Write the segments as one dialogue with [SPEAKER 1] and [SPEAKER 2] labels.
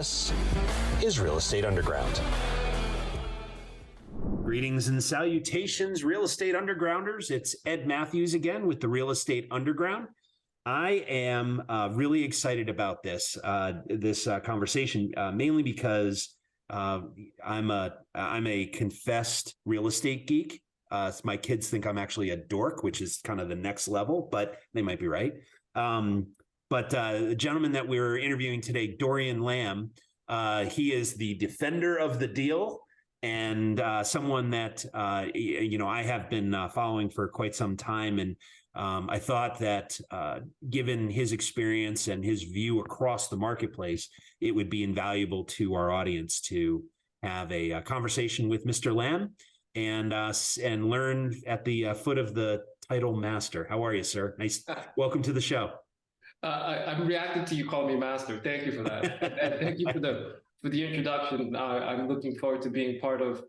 [SPEAKER 1] This is Real Estate Underground. Greetings and salutations, Real Estate Undergrounders. It's Ed Matthews again with the Real Estate Underground. I am really excited about this conversation, mainly because I'm a confessed real estate geek. My kids think I'm actually a dork, which is kind of the next level, but they might be right. But the gentleman that we're interviewing today, Dorian Lam, he is the defender of the deal and someone that, I have been following for quite some time. And I thought that given his experience and his view across the marketplace, it would be invaluable to our audience to have a conversation with Mr. Lam and learn at the foot of the title master. How are you, sir? Nice. Welcome to the show.
[SPEAKER 2] I'm reacting to you calling me master. Thank you for that. And thank you for the introduction. I'm looking forward to being part of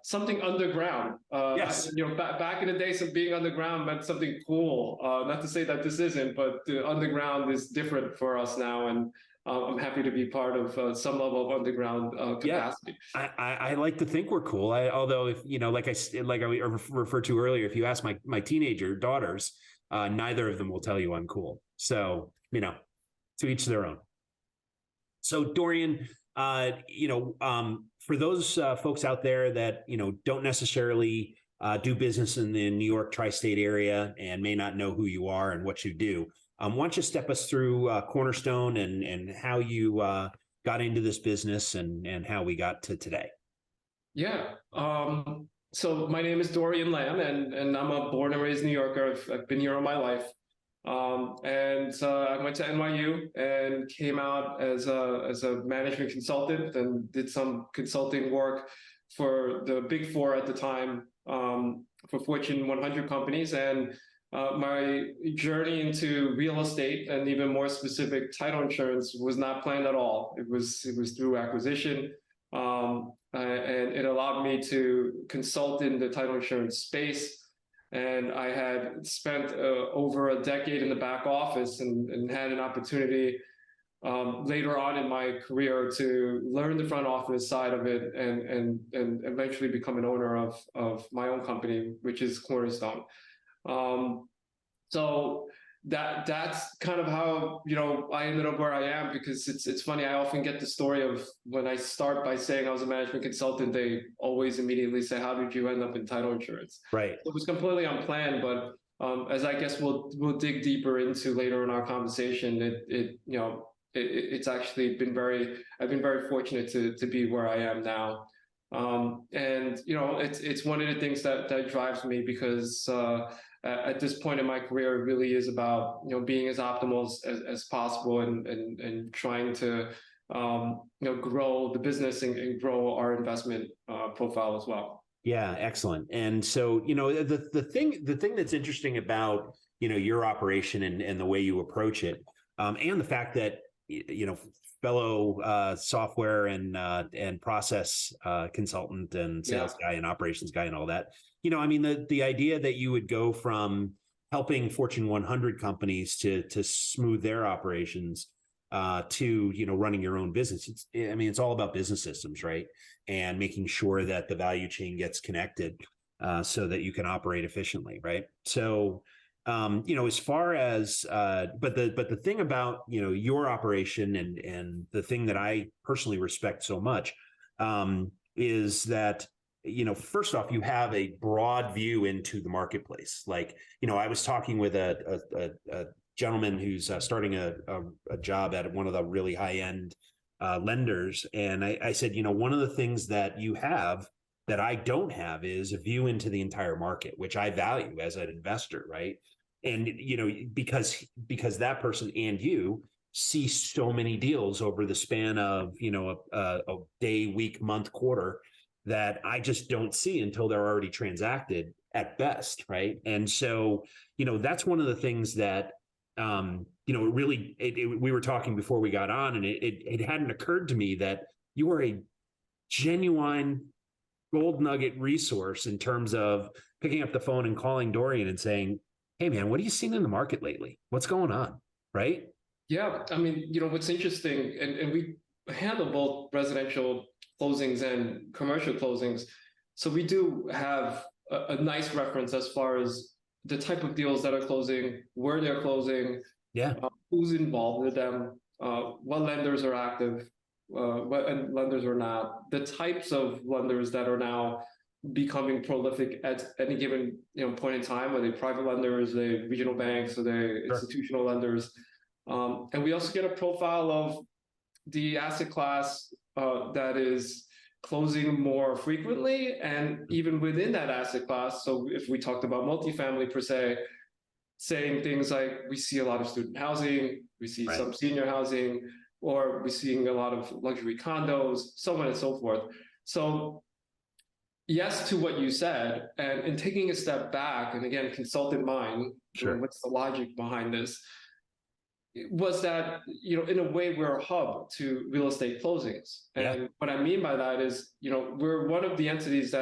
[SPEAKER 2] something underground.
[SPEAKER 1] Yes.
[SPEAKER 2] Back in the days of being underground meant something cool. Not to say that this isn't, but the underground is different for us now, and I'm happy to be part of some level of underground capacity.
[SPEAKER 1] Yeah, I like to think we're cool. Although, if like I referred to earlier, if you ask my teenager daughters, neither of them will tell you I'm cool. So, to each their own. So Dorian, for those folks out there that, don't necessarily do business in the New York tri-state area and may not know who you are and what you do, why don't you step us through Cornerstone and how you got into this business and how we got to today?
[SPEAKER 2] Yeah. So my name is Dorian Lam, and I'm a born and raised New Yorker. I've been here all my life. I went to NYU and came out as a management consultant and did some consulting work for the Big Four at the time, for Fortune 100 companies. And my journey into real estate, and even more specific, title insurance, was not planned at all. It was through acquisition. And it allowed me to consult in the title insurance space. And I had spent over a decade in the back office and had an opportunity later on in my career to learn the front office side of it and eventually become an owner of my own company, which is Cornerstone. So that's kind of how I ended up where I am, because it's funny. I often get the story of when I start by saying I was a management consultant, they always immediately say, "How did you end up in title insurance?"
[SPEAKER 1] Right.
[SPEAKER 2] It was completely unplanned, but as I guess we'll dig deeper into later in our conversation, it's actually been I've been very fortunate to be where I am now. It's one of the things that drives me, because at this point in my career, it really is about being as optimal as possible and trying to grow the business and grow our investment profile as well.
[SPEAKER 1] Yeah, excellent. And so the thing that's interesting about your operation and the way you approach it, and the fact that fellow software and process consultant and sales guy and operations guy and all that. The idea that you would go from helping Fortune 100 companies to smooth their operations to running your own business. It's all about business systems, right? And making sure that the value chain gets connected so that you can operate efficiently, right? So as far as but the thing about your operation and the thing that I personally respect so much is that first off, you have a broad view into the marketplace. Like I was talking with a gentleman who's starting a job at one of the really high end lenders, and I said, one of the things that you have that I don't have is a view into the entire market, which I value as an investor, right? And because that person and you see so many deals over the span of a day, week, month, quarter that I just don't see until they're already transacted at best, right? And so that's one of the things that we were talking before we got on, and it hadn't occurred to me that you are a genuine gold nugget resource in terms of picking up the phone and calling Dorian and saying, "Hey man, what have you seen in the market lately? What's going on?" Right?
[SPEAKER 2] Yeah. What's interesting, and handle both residential closings and commercial closings. So we do have a nice reference as far as the type of deals that are closing, where they're closing, who's involved with them, what lenders are active, what lenders are not, the types of lenders that are now becoming prolific at any given point in time. Are they private lenders, are they regional banks, are they institutional lenders? And we also get a profile of the asset class that is closing more frequently, and even within that asset class. So if we talked about multifamily per se, saying things like we see a lot of student housing, we see some senior housing, or we're seeing a lot of luxury condos, so on and so forth. So yes to what you said, and in taking a step back, and again, consultant mind, what's the logic behind this? Was that, in a way, we're a hub to real estate closings. And what I mean by that is, we're one of the entities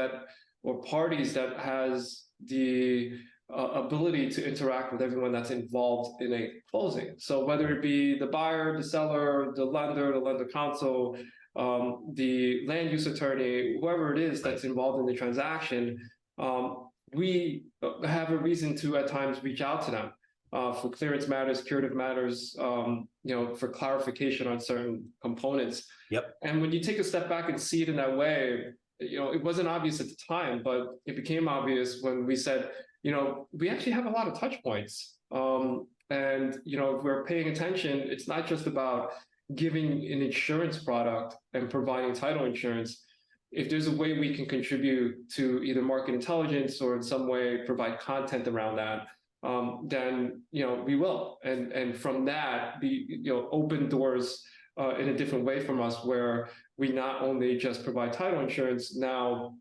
[SPEAKER 2] or parties that has the ability to interact with everyone that's involved in a closing. So whether it be the buyer, the seller, the lender counsel, the land use attorney, whoever it is that's involved in the transaction, we have a reason to at times reach out to them. For clearance matters, curative matters, for clarification on certain components. And when you take a step back and see it in that way, it wasn't obvious at the time, but it became obvious when we said, we actually have a lot of touch points. And, if we're paying attention, it's not just about giving an insurance product and providing title insurance. If there's a way we can contribute to either market intelligence or in some way provide content around that, then we will, and from that, open doors in a different way from us, where we not only just provide title insurance. Now,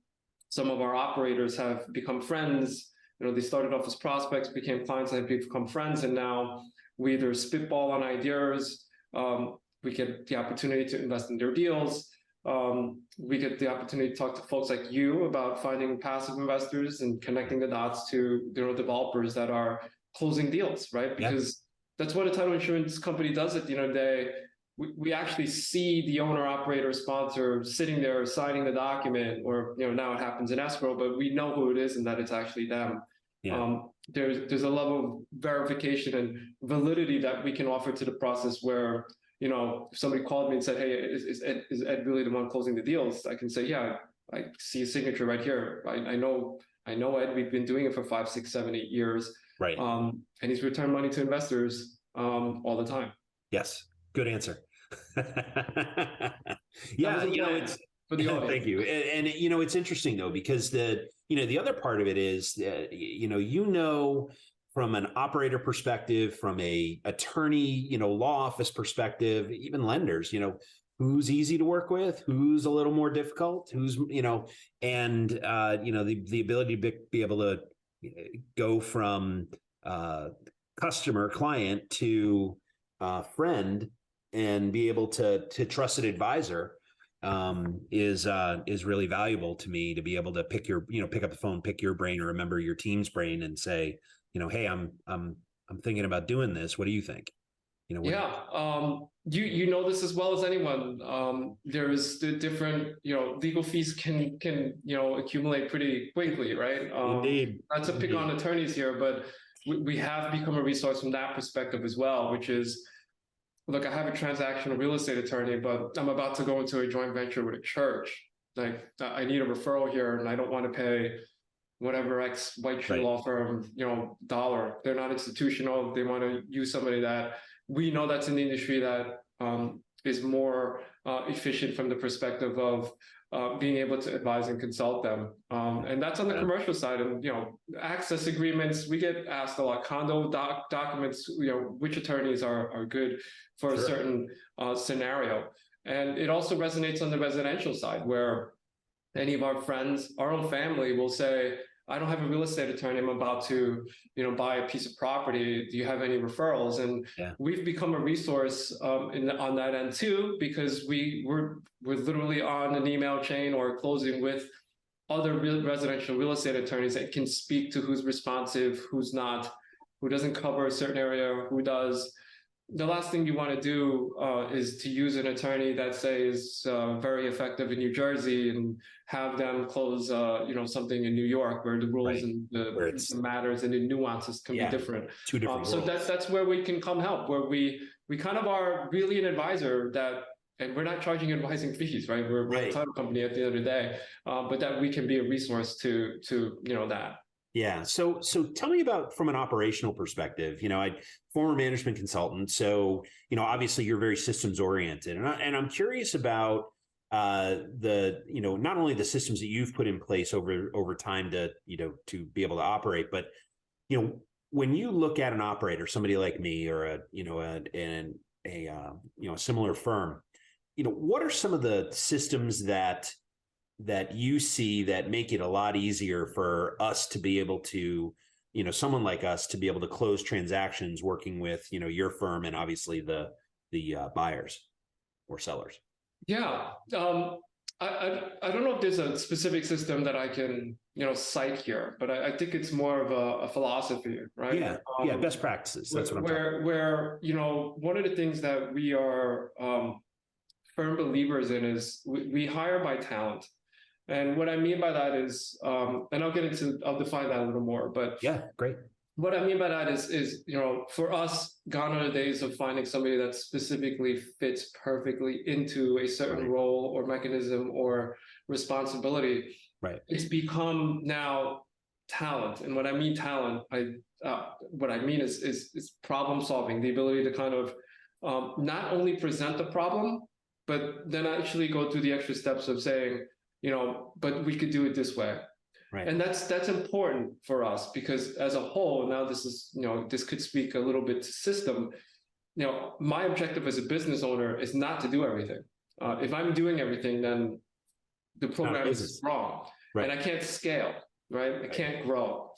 [SPEAKER 2] some of our operators have become friends. They started off as prospects, became clients, and have become friends, and now we either spitball on ideas. We get the opportunity to invest in their deals. We get the opportunity to talk to folks like you about finding passive investors and connecting the dots to developers that are closing deals, right? Because that's what a title insurance company does at the end of the day. We actually see the owner, operator, sponsor sitting there signing the document, or now it happens in escrow, but we know who it is and that it's actually them. There's a level of verification and validity that we can offer to the process where, if somebody called me and said, hey, is Ed really the one closing the deals? I can say, yeah, I see a signature right here. I know Ed, we've been doing it for 5, 6, 7, 8 years. And he's returned money to investors all the time.
[SPEAKER 1] Yes. Good answer.
[SPEAKER 2] It's for the audience.
[SPEAKER 1] Thank you. And it's interesting though, because the other part of it is, from an operator perspective, from a attorney, law office perspective, even lenders, who's easy to work with, who's a little more difficult, who's, and, the ability to be able to go from customer, client to friend and be able to trusted advisor is really valuable to me, to be able to pick up the phone, pick your brain, or remember your team's brain and say, hey, I'm thinking about doing this. What do you think? You
[SPEAKER 2] know this as well as anyone. There's the different, legal fees can accumulate pretty quickly, right?
[SPEAKER 1] Indeed.
[SPEAKER 2] Not to pick on attorneys here, but we have become a resource from that perspective as well, which is, look, I have a transactional real estate attorney, but I'm about to go into a joint venture with a church. Like, I need a referral here, and I don't want to pay whatever X white shoe law firm, dollar. They're not institutional. They want to use somebody that we know that's in the industry that is more efficient from the perspective of being able to advise and consult them. And that's on the commercial side. And, access agreements, we get asked a lot. Condo documents, which attorneys are good for a certain scenario. And it also resonates on the residential side, where any of our friends, our own family will say, I don't have a real estate attorney. I'm about to, buy a piece of property. Do you have any referrals? And we've become a resource on that end too, because we're literally on an email chain or closing with other residential real estate attorneys that can speak to who's responsive, who's not, who doesn't cover a certain area, who does. the last thing you want to do is to use an attorney that say is very effective in New Jersey and have them close, something in New York where the rules and the matters and the nuances can be different.
[SPEAKER 1] Two different
[SPEAKER 2] so
[SPEAKER 1] worlds.
[SPEAKER 2] that's where we can come help, where we kind of are really an advisor that, and we're not charging advising fees, right? We're a title company at the end of the day, but that we can be a resource to that.
[SPEAKER 1] Yeah. So tell me about, from an operational perspective, I former management consultant. So, obviously you're very systems oriented, and I'm curious about not only the systems that you've put in place over time to be able to operate, but, when you look at an operator, somebody like me or a similar firm, what are some of the systems that you see that make it a lot easier for us to be able to, someone like us to be able to close transactions working with, your firm and obviously the buyers or sellers?
[SPEAKER 2] Yeah. I don't know if there's a specific system that I can, cite here, but I think it's more of a philosophy, right?
[SPEAKER 1] Yeah. Best practices. That's what I'm talking about.
[SPEAKER 2] Where, one of the things that we are firm believers in is we hire by talent. And what I mean by that is, and I'll define that a little more, but
[SPEAKER 1] yeah, great.
[SPEAKER 2] What I mean by that is, for us, gone are the days of finding somebody that specifically fits perfectly into a certain role or mechanism or responsibility.
[SPEAKER 1] Right.
[SPEAKER 2] It's become now talent. And when I mean talent, what I mean is problem solving, the ability to kind of not only present the problem, but then actually go through the extra steps of saying, but we could do it this way.
[SPEAKER 1] Right.
[SPEAKER 2] And that's important for us because as a whole, now this is, this could speak a little bit to system. My objective as a business owner is not to do everything. If I'm doing everything, then the program is wrong. Right. And I can't scale, right? I can't grow.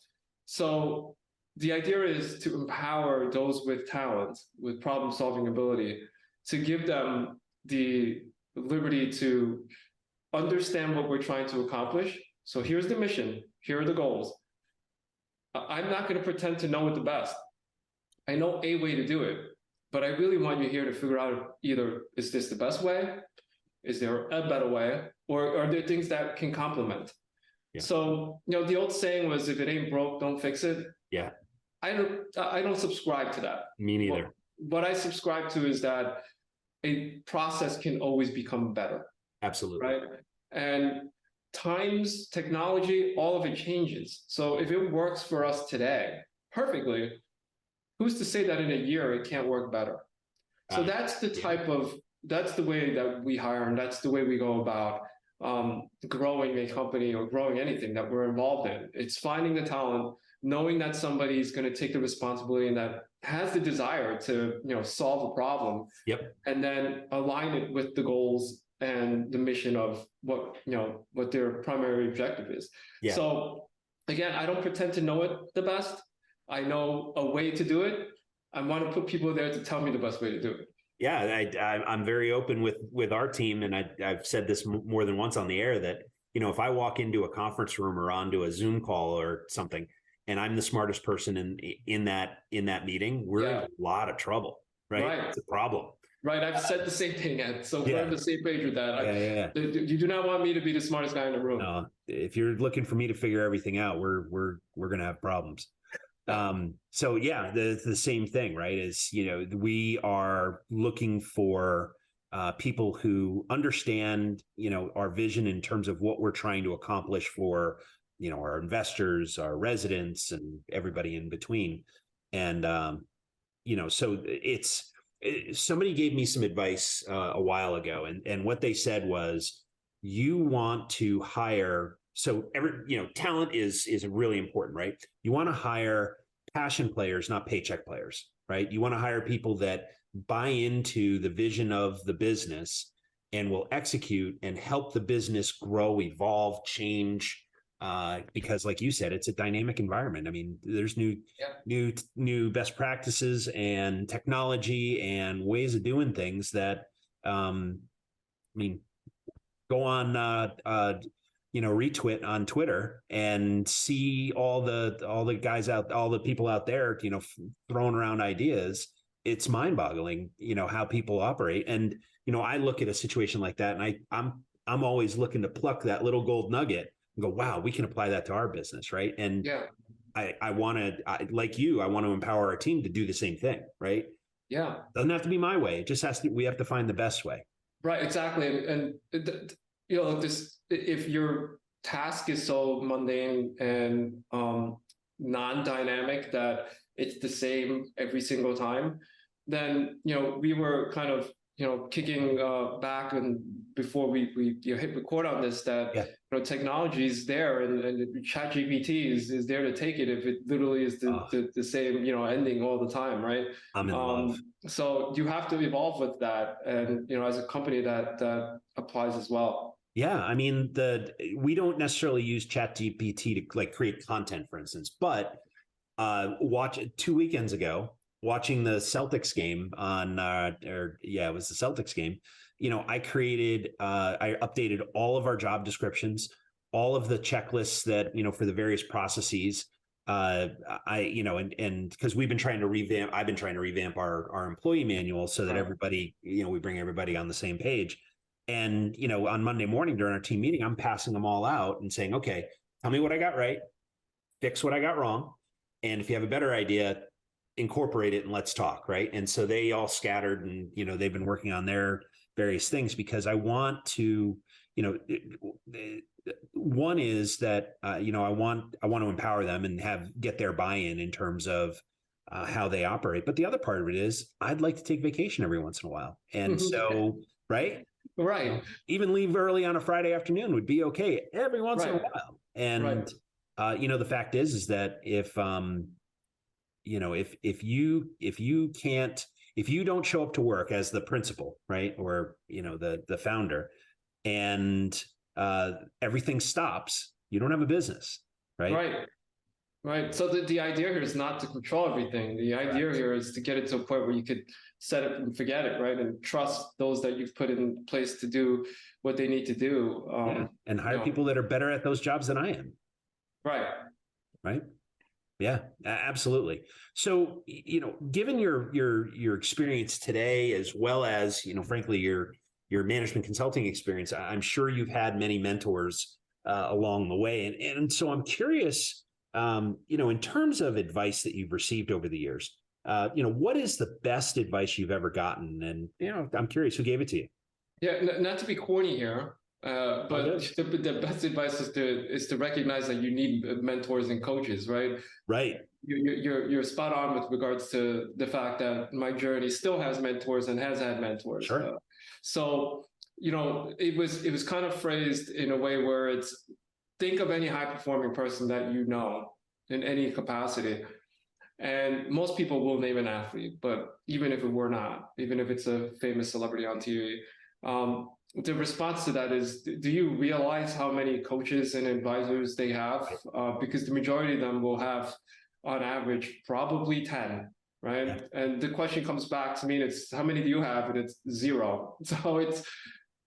[SPEAKER 2] So the idea is to empower those with talent, with problem solving ability, to give them the liberty to understand what we're trying to accomplish. So here's the mission. Here are the goals. I'm not going to pretend to know it the best. I know a way to do it, but I really want you here to figure out either, is this the best way? Is there a better way? Or are there things that can complement? Yeah. So, the old saying was, if it ain't broke, don't fix it.
[SPEAKER 1] Yeah.
[SPEAKER 2] I don't subscribe to that.
[SPEAKER 1] Me neither.
[SPEAKER 2] What I subscribe to is that a process can always become better.
[SPEAKER 1] Absolutely.
[SPEAKER 2] Right. And times, technology, all of it changes. So if it works for us today perfectly, who's to say that in a year it can't work better? So that's the that's the way that we hire, and that's the way we go about growing a company or growing anything that we're involved in. It's finding the talent, knowing that somebody's going to take the responsibility and that has the desire to, solve a problem.
[SPEAKER 1] Yep.
[SPEAKER 2] And then align it with the goals and the mission of what their primary objective is. Yeah. So again, I don't pretend to know it the best. I know a way to do it. I want to put people there to tell me the best way to do it.
[SPEAKER 1] Yeah, I'm very open with our team, and I've said this more than once on the air that if I walk into a conference room or onto a Zoom call or something, and I'm the smartest person in that meeting, we're in a lot of trouble, right? It's a problem.
[SPEAKER 2] Right, I've said the same thing, Ed. So we're on the same page with that. You do not want me to be the smartest guy in the room.
[SPEAKER 1] No, if you're looking for me to figure everything out, we're gonna have problems. So yeah, the same thing, right? Is we are looking for people who understand our vision in terms of what we're trying to accomplish for our investors, our residents, and everybody in between. And so it's. Somebody gave me some advice a while ago, and what they said was, you want to hire. So talent is really important, right? You want to hire passion players, not paycheck players, right? You want to hire people that buy into the vision of the business and will execute and help the business grow, evolve, change. Because like you said, it's a dynamic environment. I mean, there's new best practices and technology and ways of doing things that, go on, retweet on Twitter and see all the guys all the people out there, throwing around ideas. it's mind-boggling, how people operate. And I look at a situation like that, and I'm always looking to pluck that little gold nugget and go, wow, we can apply that to our business, right? And
[SPEAKER 2] Yeah.
[SPEAKER 1] I want to, like you, I want to empower our team to do the same thing, right?
[SPEAKER 2] Yeah.
[SPEAKER 1] Doesn't have to be my way. It just has to. We have to find the best way.
[SPEAKER 2] Right. Exactly. And this, if your task is so mundane and non-dynamic that it's the same every single time, then we were kind of kicking back, and before we hit record on this, that
[SPEAKER 1] Yeah.
[SPEAKER 2] technology is there, and ChatGPT is there to take it if it literally is the same ending all the time, right?
[SPEAKER 1] I'm in love.
[SPEAKER 2] So you have to evolve with that, and as a company that applies as well.
[SPEAKER 1] Yeah, I mean, we don't necessarily use ChatGPT to like create content, for instance, but watch 2 weekends ago, watching the Celtics game it was the Celtics game. I updated all of our job descriptions, all of the checklists that, for the various processes. And because I've been trying to revamp our employee manual so that everybody, we bring everybody on the same page. And, on Monday morning during our team meeting, I'm passing them all out and saying, okay, tell me what I got right, fix what I got wrong. And if you have a better idea, incorporate it and let's talk. Right. And so they all scattered, and, they've been working on their various things, because I want to, one is that, I want to empower them and get their buy-in in terms of how they operate. But the other part of it is I'd like to take vacation every once in a while. And so, right.
[SPEAKER 2] Right.
[SPEAKER 1] Even leave early on a Friday afternoon would be okay every once in a while. And, the fact is that if you don't show up to work as the principal, right, or the founder, and everything stops, you don't have a business, right?
[SPEAKER 2] Right. So the idea here is not to control everything. The idea here is to get it to a point where you could set it and forget it, right? And trust those that you've put in place to do what they need to do.
[SPEAKER 1] And hire people that are better at those jobs than I am. Right. Yeah, absolutely. So, given your experience today, as well as, frankly, your management consulting experience, I'm sure you've had many mentors along the way. And so I'm curious, in terms of advice that you've received over the years, what is the best advice you've ever gotten? And, I'm curious, who gave it to you?
[SPEAKER 2] Yeah, not to be corny here, but the best advice is to recognize that you need mentors and coaches, right?
[SPEAKER 1] Right.
[SPEAKER 2] You're spot on with regards to the fact that my journey still has mentors and has had mentors.
[SPEAKER 1] Sure.
[SPEAKER 2] So it was kind of phrased in a way where it's, think of any high performing person that in any capacity. And most people will name an athlete, but even if it were not, even if it's a famous celebrity on TV, the response to that is, do you realize how many coaches and advisors they have? Because the majority of them will have, on average, probably 10, right? Yeah. And the question comes back to me, and it's, how many do you have? And it's 0. So it's,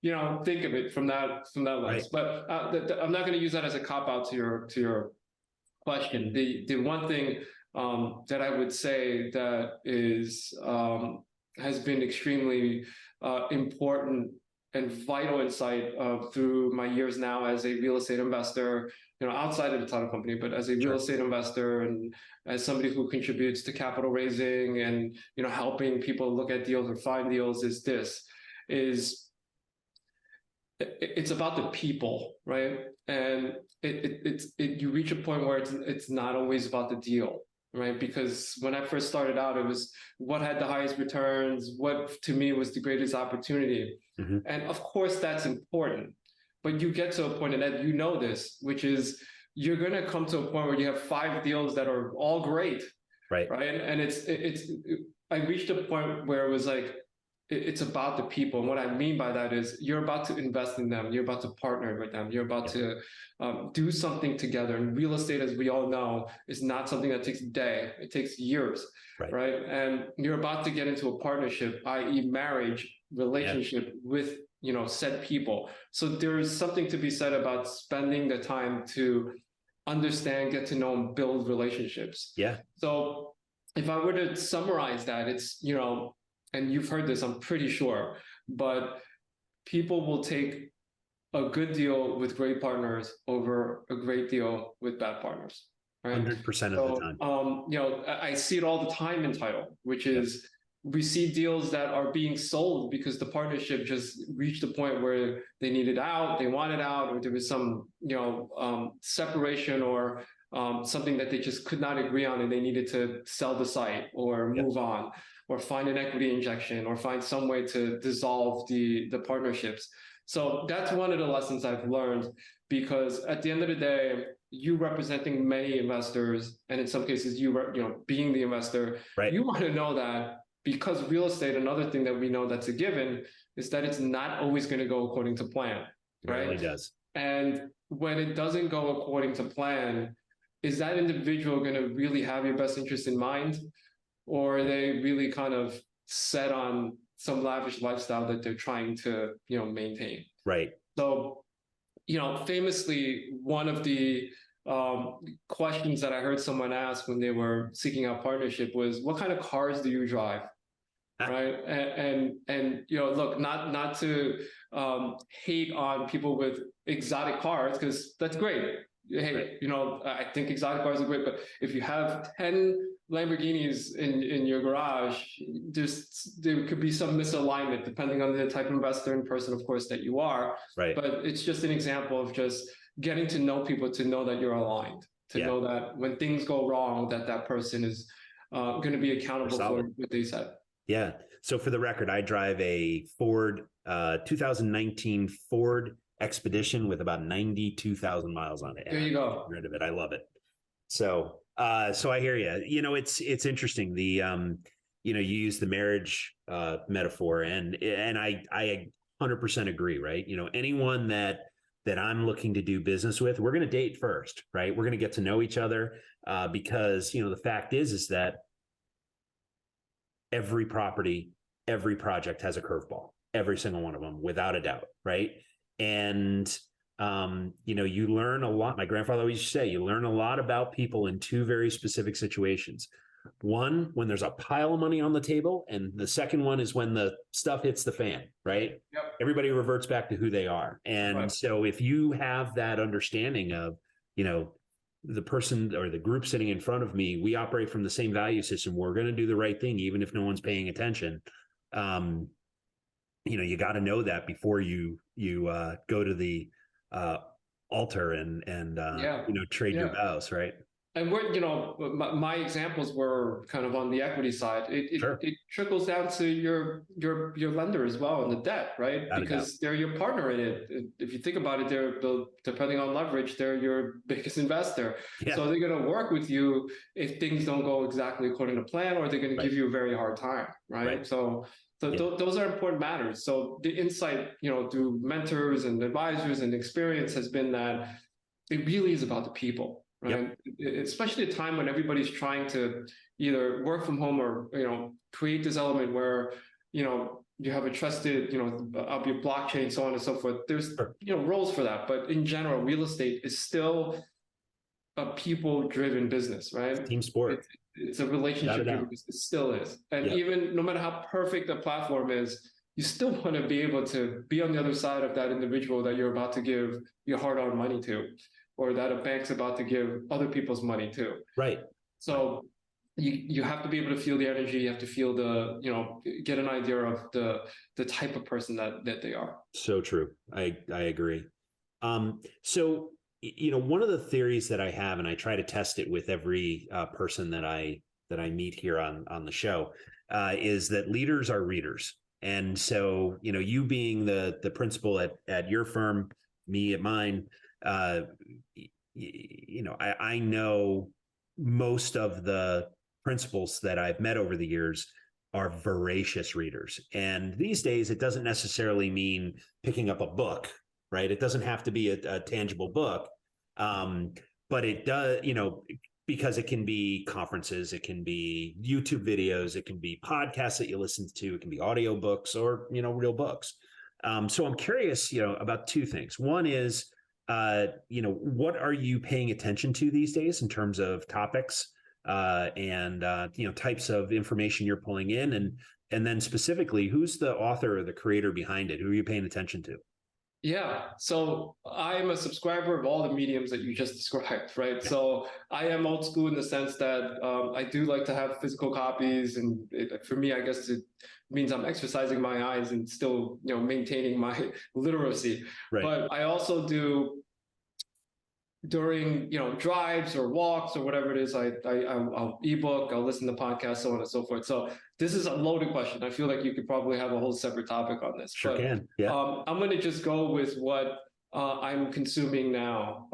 [SPEAKER 2] think of it from that lens. Right. But I'm not going to use that as a cop-out to your question. The one thing that I would say that is has been extremely important and vital insight through my years now as a real estate investor, outside of the title company, but as a real estate investor and as somebody who contributes to capital raising and, helping people look at deals or find deals, it's about the people, right? And you reach a point where it's not always about the deal, right? Because when I first started out, it was what had the highest returns, what to me was the greatest opportunity. Mm-hmm. And of course that's important, but you get to a point, and Ed, this, which is you're going to come to a point where you have 5 deals that are all great. Right. And I reached a point where it was like, it's about the people. And what I mean by that is you're about to invest in them. You're about to partner with them. You're about to do something together. And real estate, as we all know, is not something that takes a day. It takes years, right? And you're about to get into a partnership, i.e. marriage, relationship with, said people. So there's something to be said about spending the time to understand, get to know, and build relationships. Yeah. So if I were to summarize that, it's, and you've heard this, I'm pretty sure, but people will take a good deal with great partners over a great deal with bad partners, right?
[SPEAKER 1] 100% of the
[SPEAKER 2] So,
[SPEAKER 1] time.
[SPEAKER 2] I see it all the time in title, which is we see deals that are being sold because the partnership just reached a point where they needed out, they wanted out, or there was some, separation or something that they just could not agree on, and they needed to sell the site or move on, or find an equity injection, or find some way to dissolve the partnerships. So that's one of the lessons I've learned, because at the end of the day, you representing many investors, and in some cases being the investor,
[SPEAKER 1] right.
[SPEAKER 2] You want to know that, because real estate, another thing that we know that's a given, is that it's not always going to go according to plan, right?
[SPEAKER 1] It really does.
[SPEAKER 2] And when it doesn't go according to plan, is that individual going to really have your best interest in mind, or are they really kind of set on some lavish lifestyle that they're trying to, maintain?
[SPEAKER 1] Right.
[SPEAKER 2] So, famously, one of the questions that I heard someone ask when they were seeking out partnership was, "What kind of cars do you drive?" Right? And look, not to hate on people with exotic cars, because that's great. Hey, I think exotic cars are great, but if you have 10 Lamborghinis in your garage, there could be some misalignment depending on the type of investor and person, of course, that you are.
[SPEAKER 1] Right.
[SPEAKER 2] But it's just an example of just getting to know people, to know that you're aligned, to know that when things go wrong, that person is going to be accountable for what they said.
[SPEAKER 1] Yeah. So for the record, I drive a Ford 2019 Ford Expedition with about 92,000 miles on it.
[SPEAKER 2] There you go.
[SPEAKER 1] Rid of it. I love it. So I hear you. It's interesting. The you use the marriage metaphor, and I 100% agree. Right. Anyone that I'm looking to do business with, we're going to date first, right? We're going to get to know each other because the fact is that every property, every project has a curveball, every single one of them, without a doubt, right? And you learn a lot. My grandfather always used to say, you learn a lot about people in two very specific situations. One, when there's a pile of money on the table, and the second one is when the stuff hits the fan, right?
[SPEAKER 2] Yep.
[SPEAKER 1] Everybody reverts back to who they are. And so if you have that understanding of, the person or the group sitting in front of me, we operate from the same value system. We're going to do the right thing, even if no one's paying attention. You got to know that before you go to the altar and trade your vows, right?
[SPEAKER 2] And my examples were kind of on the equity side. It trickles down to your lender as well, and the debt, right? Because they're your partner in it. If you think about it, they're depending on leverage, they're your biggest investor. Yeah. So they're going to work with you if things don't go exactly according to plan, or they're going to give you a very hard time, right? So those are important matters. So the insight, through mentors and advisors and experience has been that it really is about the people. Right. Yep. Especially a time when everybody's trying to either work from home or, create this element where, you have a trusted, of your blockchain, so on and so forth. There's, roles for that. But in general, real estate is still a people-driven business, right?
[SPEAKER 1] Team sport.
[SPEAKER 2] It's a relationship-driven business. It still is. And even no matter how perfect the platform is, you still want to be able to be on the other side of that individual that you're about to give your hard-earned money to, or that a bank's about to give other people's money to.
[SPEAKER 1] Right.
[SPEAKER 2] So you have to be able to feel the energy. You have to feel get an idea of the type of person that they are. So true.
[SPEAKER 1] I agree. So, one of the theories that I have, and I try to test it with every person that I meet here on the show, is that leaders are readers. And so, you being the principal at your firm, me at mine, I know most of the principals that I've met over the years are voracious readers. And these days, it doesn't necessarily mean picking up a book, right? It doesn't have to be a tangible book, but it does, because it can be conferences, it can be YouTube videos, it can be podcasts that you listen to, it can be audio books or, real books. So I'm curious, about two things. One is, what are you paying attention to these days in terms of topics and types of information you're pulling in, and then specifically, who's the author or the creator behind it? Who are you paying attention to?
[SPEAKER 2] Yeah, so I'm a subscriber of all the mediums that you just described, right? So I am old school in the sense that I do like to have physical copies, and for me, I guess it means I'm exercising my eyes and still, maintaining my literacy.
[SPEAKER 1] Right.
[SPEAKER 2] But I also do during drives or walks or whatever it is. I'll ebook, I'll listen to podcasts, so on and so forth. So this is a loaded question. I feel like you could probably have a whole separate topic on this.
[SPEAKER 1] Sure can. Yeah.
[SPEAKER 2] I'm going to just go with what I'm consuming now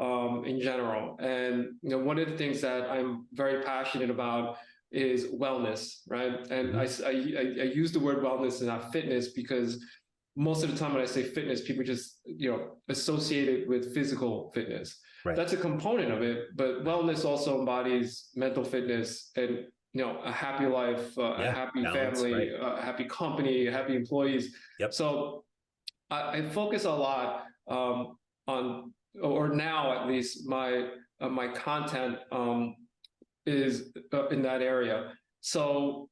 [SPEAKER 2] in general. And one of the things that I'm very passionate about is wellness, right? And I use the word wellness and not fitness because most of the time when I say fitness, people just associate it with physical fitness. Right. That's a component of it, but wellness also embodies mental fitness and a happy life, a happy balance, family, a happy company, happy employees. Yep. So I focus a lot on, or now at least, my content is in that area. So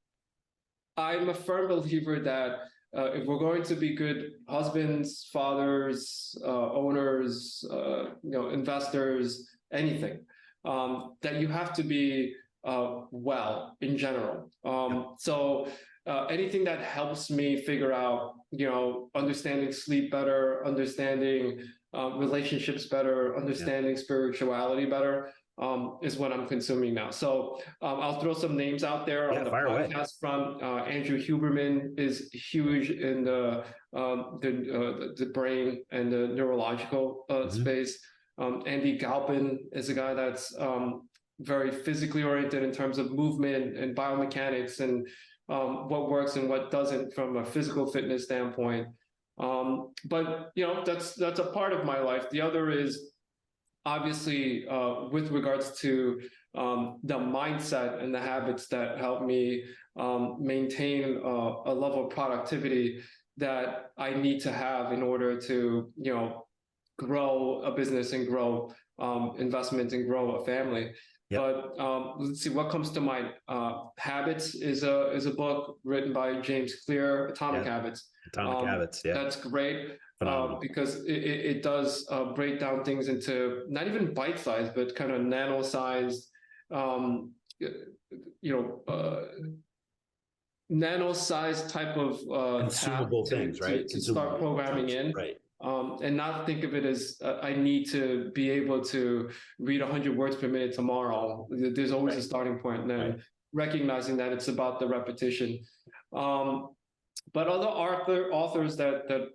[SPEAKER 2] I'm a firm believer that if we're going to be good husbands, fathers, owners, investors, anything, that you have to be well in general. So anything that helps me figure out, understanding sleep better, understanding relationships better, understanding spirituality better, is what I'm consuming now. So I'll throw some names out there on the podcast front. Andrew Huberman is huge in the brain and the neurological space. Andy Galpin is a guy that's very physically oriented in terms of movement and biomechanics and what works and what doesn't from a physical fitness standpoint. But that's a part of my life. The other is obviously with regards to the mindset and the habits that help me maintain a level of productivity that I need to have in order to grow a business and grow investment and grow a family. Yep. But let's see, what comes to mind. Habits is a book written by James Clear, Atomic Habits.
[SPEAKER 1] Atomic Habits, yeah.
[SPEAKER 2] That's great. Because it does break down things into not even bite-sized, but kind of nano-sized, nano-sized type of
[SPEAKER 1] consumable things, right?
[SPEAKER 2] To start programming in, right? And not think of it as I need to be able to read 100 words per minute tomorrow. There's always a starting point, and then recognizing that it's about the repetition. But other authors that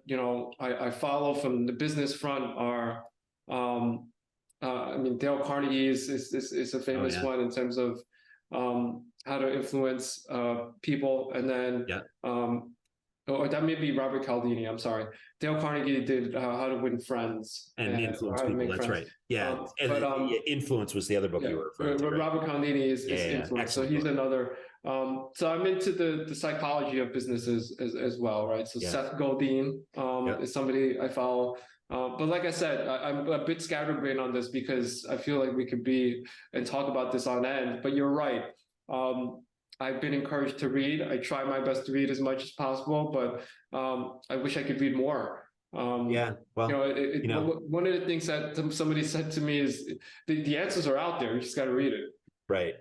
[SPEAKER 2] I follow from the business front are, Dale Carnegie is a famous one in terms of how to influence people, and then or that may be Robert Cialdini. I'm sorry. Dale Carnegie did How to Win Friends
[SPEAKER 1] and Influence People. That's right. Yeah, and Influence was the other book you were referring to. Right?
[SPEAKER 2] Robert Cialdini is Influence, so he's another. So I'm into the psychology of businesses as well, right? So Seth Godin is somebody I follow. But like I said, I'm a bit scatterbrained on this because I feel like we could be and talk about this on end. But you're right. I've been encouraged to read. I try my best to read as much as possible, but I wish I could read more.
[SPEAKER 1] Well,
[SPEAKER 2] one of the things that somebody said to me is the answers are out there. You just got to read it.
[SPEAKER 1] Right.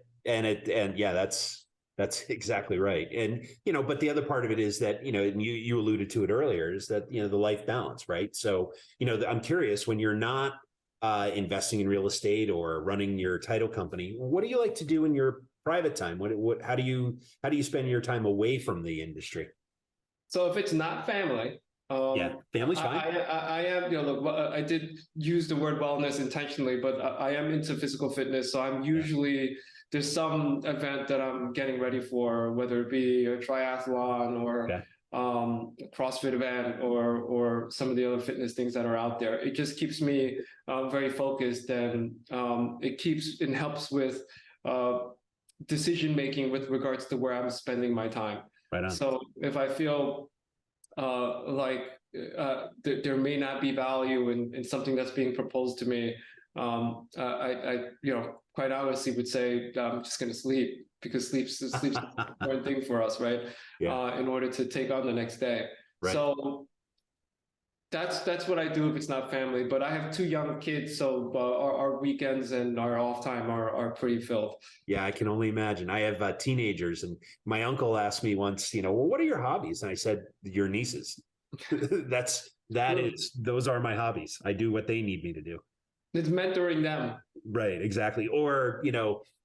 [SPEAKER 1] That's exactly right. And, but the other part of it is that, and you alluded to it earlier, is that, the life balance, right? So, I'm curious, when you're not investing in real estate or running your title company, what do you like to do in your private time? How do you spend your time away from the industry?
[SPEAKER 2] So if it's not family,
[SPEAKER 1] family's fine.
[SPEAKER 2] I am, look, I did use the word wellness intentionally, but I am into physical fitness. So I'm usually, there's some event that I'm getting ready for, whether it be a triathlon or a CrossFit event or some of the other fitness things that are out there. It just keeps me very focused, and it helps with decision-making with regards to where I'm spending my time.
[SPEAKER 1] Right on.
[SPEAKER 2] So if I feel like there may not be value in something that's being proposed to me, quite honestly would say I'm just going to sleep, because sleep's the most important thing for us, right?
[SPEAKER 1] Yeah.
[SPEAKER 2] In order to take on the next day.
[SPEAKER 1] Right.
[SPEAKER 2] So that's what I do if it's not family. But I have 2 young kids, so our weekends and our off time are pretty filled.
[SPEAKER 1] Yeah, I can only imagine. I have teenagers, and my uncle asked me once, well, what are your hobbies? And I said, your nieces. Those are my hobbies. I do what they need me to do.
[SPEAKER 2] It's mentoring them.
[SPEAKER 1] Right, exactly. Or,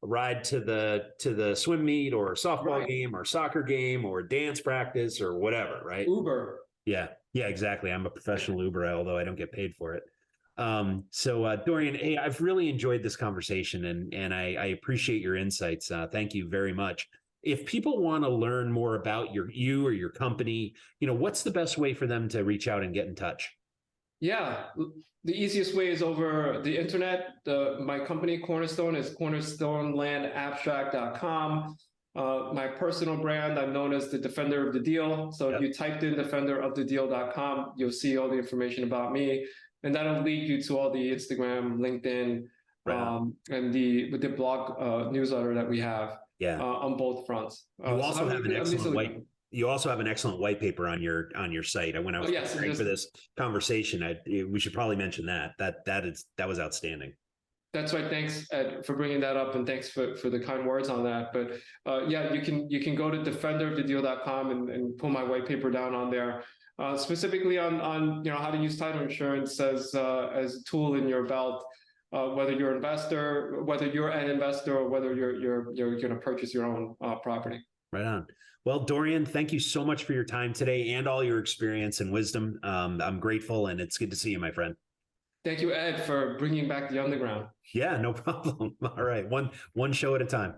[SPEAKER 1] ride to the swim meet or softball game or soccer game or dance practice or whatever, right?
[SPEAKER 2] Uber.
[SPEAKER 1] Yeah, exactly. I'm a professional Uber, although I don't get paid for it. So Dorian, hey, I've really enjoyed this conversation, and I appreciate your insights. Thank you very much. If people want to learn more about you or your company, what's the best way for them to reach out and get in touch?
[SPEAKER 2] Yeah, the easiest way is over the internet. My company Cornerstone is cornerstonelandabstract.com. My personal brand, I'm known as the Defender of the Deal. So if you typed in defenderofthedeal.com, you'll see all the information about me, and that'll lead you to all the Instagram, LinkedIn, and the blog newsletter that we have. On both fronts.
[SPEAKER 1] You also have an excellent You also have an excellent white paper on your site. When I was preparing for this conversation, we should probably mention that was outstanding.
[SPEAKER 2] That's right. Thanks, Ed, for bringing that up, and thanks for the kind words on that. But you can go to defenderofthedeal.com and pull my white paper down on there, specifically on how to use title insurance as a tool in your belt, whether you're an investor, or whether you're going to purchase your own property.
[SPEAKER 1] Right on. Well, Dorian, thank you so much for your time today and all your experience and wisdom. I'm grateful, and it's good to see you, my friend.
[SPEAKER 2] Thank you, Ed, for bringing back the underground.
[SPEAKER 1] Yeah, no problem. All right. One show at a time.